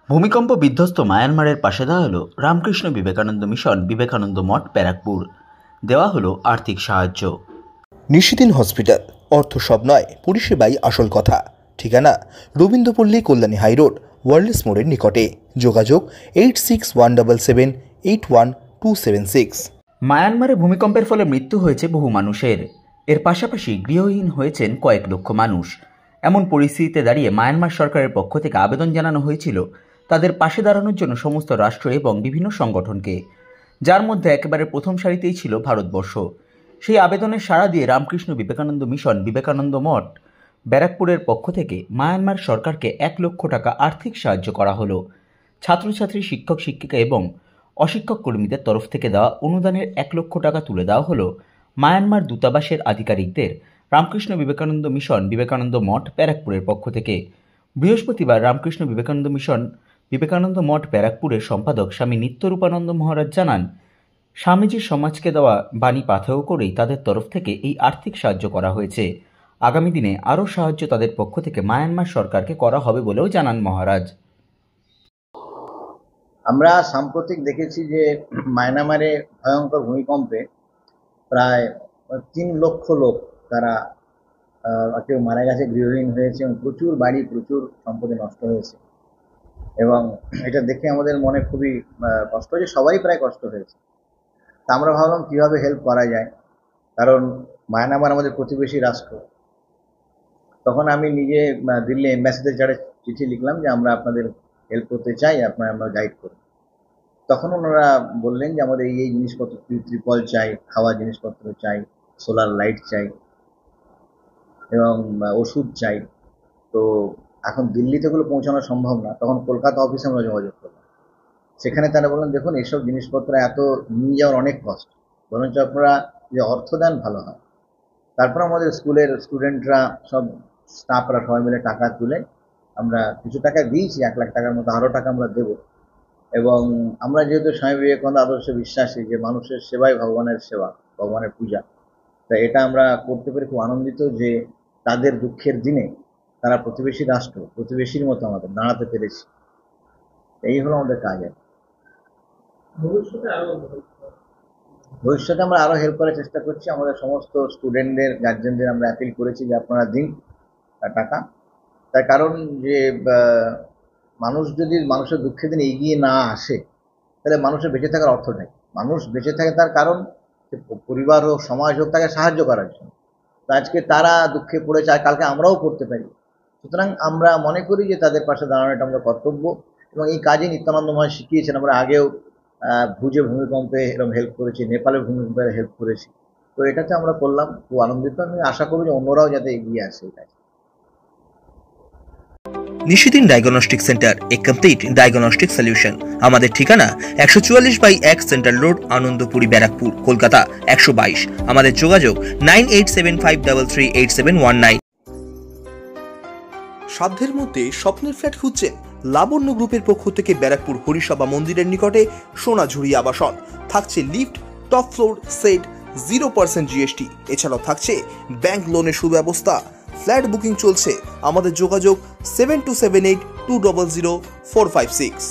ভূমিকম্প বিধ্বস্ত মায়ানমারের পাশে দেওয়া হলো রামকৃষ্ণ বিবেকানন্দ মিশন বিবেকানন্দ মঠ ব্যারাকপুর। দেওয়া হলো আর্থিক সাহায্য। নিশিদিন হসপিটাল, অর্থ সব নয়, পরিষেবাই আসল কথা। ঠিকানা রবীন্দ্রপল্লী, কল্যাণী হাইরোড, ওয়ার্ল্ডস মোড়ের নিকটে। যোগাযোগ 8617781276। মায়ানমারে ভূমিকম্পের ফলে মৃত্যু হয়েছে বহু মানুষের। এর পাশাপাশি গৃহহীন হয়েছেন কয়েক লক্ষ মানুষ। এমন পরিস্থিতিতে দাঁড়িয়ে মায়ানমার সরকারের পক্ষ থেকে আবেদন জানানো হয়েছিল তাদের পাশে দাঁড়ানোর জন্য সমস্ত রাষ্ট্র এবং বিভিন্ন সংগঠনকে, যার মধ্যে একেবারে প্রথম সারিতেই ছিল ভারতবর্ষ। সেই আবেদনের সাড়া দিয়ে রামকৃষ্ণ বিবেকানন্দ মিশন বিবেকানন্দ মঠ ব্যারাকপুরের পক্ষ থেকে মায়ানমার সরকারকে 1 লক্ষ টাকা আর্থিক সাহায্য করা হলো। ছাত্রছাত্রী, শিক্ষক শিক্ষিকা এবং অশিক্ষক কর্মীদের তরফ থেকে দেওয়া অনুদানের 1 লক্ষ টাকা তুলে দেওয়া হলো মায়ানমার দূতাবাসের আধিকারিকদের রামকৃষ্ণ বিবেকানন্দ মিশন বিবেকানন্দ মঠ ব্যারাকপুরের পক্ষ থেকে। বৃহস্পতিবার রামকৃষ্ণ বিবেকানন্দ মিশন বিবেকানন্দ মঠ ব্যারাকপুরের সম্পাদক স্বামী নিত্যরূপানন্দ মহারাজ জানান, স্বামীজির সমাজকে দেওয়া বাণী পাথেয় করেই তাদের তরফ থেকে এই আর্থিক সাহায্য করা হয়েছে। আগামী দিনে আরও সাহায্য তাদের পক্ষ থেকে মায়ানমার সরকারকে করা হবে বলেও জানান মহারাজ। আমরা সাম্প্রতিক দেখেছি যে মায়ানমারে ভয়ঙ্কর ভূমিকম্পে প্রায় 3 লক্ষ লোক তারা কেউ মারা গেছে, গৃহহীন হয়েছে এবং প্রচুর বাড়ি, প্রচুর সম্পত্তি নষ্ট হয়েছে। এবং এটা দেখে আমাদের মনে খুবই কষ্ট হয়েছে, সবারই প্রায় কষ্ট হয়েছে। তা আমরা ভাবলাম কীভাবে হেল্প করা যায়, কারণ মায়ানমার আমাদের প্রতিবেশী রাষ্ট্র। তখন আমি নিজে দিল্লি এম্বাসিতে চিঠি লিখলাম যে আমরা আপনাদের হেল্প করতে চাই, আমরা গাইড করুন। তখন ওনারা বললেন যে আমাদের এই জিনিসপত্র, ত্রিপল চাই, খাওয়ার জিনিসপত্র চাই, সোলার লাইট চাই এবং ওষুধ চাই। তো এখন দিল্লিতে এগুলো পৌঁছানো সম্ভব না। তখন কলকাতা অফিসে আমরা যোগাযোগ করলাম। সেখানে তারা বললেন, দেখুন এসব জিনিসপত্র এত নিয়ে যাওয়ার অনেক কষ্ট, বরঞ্চ আপনারা যে অর্থ দেন ভালো হয়। তারপর আমাদের স্কুলের স্টুডেন্টরা, সব স্টাফরা সবাই মিলে টাকা তুলে আমরা কিছু টাকা দিয়েছি, 1 লাখ টাকার মতো, আরও টাকা আমরা দেবো। এবং আমরা যেহেতু স্বামী বিবেকানন্দ আদর্শে বিশ্বাসী যে মানুষের সেবাই ভগবানের সেবা, ভগবানের পূজা, তাই এটা আমরা করতে পেরে খুব আনন্দিত যে তাদের দুঃখের দিনে তারা প্রতিবেশী রাষ্ট্র, প্রতিবেশীর মতো আমাদের দাঁড়াতে পেরেছি। এই হলো আমাদের কাজ। ভবিষ্যতে আমরা আরও হেল্প করার চেষ্টা করছি। আমাদের সমস্ত স্টুডেন্টদের, গার্জেনদের আমরা অ্যাপিল করেছি যে আপনারা দিন টাকা। তার কারণ যে মানুষ যদি মানুষের দুঃখের দিন এগিয়ে না আসে, তাহলে মানুষের বেঁচে থাকার অর্থ নেই। মানুষ বেঁচে থাকে তার কারণ পরিবার হোক, সমাজ হোক, তাকে সাহায্য করার জন্য। তো আজকে তারা দুঃখে পড়েছে, আর কালকে আমরাও পড়তে পারি। সুতরাং আমরা মনে করি যে তাদের পাশে দাঁড়ানোটা আমাদের কর্তব্য, এবং এই কাজই নিত্যানন্দ মহারাজ শিখিয়েছেন। আমরা আগেও ভুজে ভূমিকম্পে এরকম হেল্প করেছি, নেপালের ভূমিকম্পে হেল্প করেছি। তো এটাতে আমরা করলাম, খুব আনন্দিত। আমি আশা করি যে অন্যরাও যাতে এগিয়ে আসে এই কাজে। নিশিদিন ডায়াগনস্টিক সেন্টার, এ কমপ্লিট ডায়াগনস্টিক সলিউশন। আমাদের ঠিকানা 144/1 সেন্ট্রাল রোড, আনন্দপুরি, ব্যারাকপুর, কলকাতা 122। আমাদের যোগাযোগ 9875338719। সাধ্যের মধ্যে স্বপ্নের ফ্ল্যাট খুঁজছেন? লাবণ্য গ্রুপের পক্ষ থেকে ব্যারাকপুর হরিসভা মন্দিরের নিকটে সোনাঝুরি আবাসন। থাকছে lift, top floor, set, 0% GST। এছাড়াও থাকছে ব্যাংক লোনের সুব্যবস্থা। ফ্ল্যাট বুকিং চলছে। আমাদের যোগাযোগ 7278200456।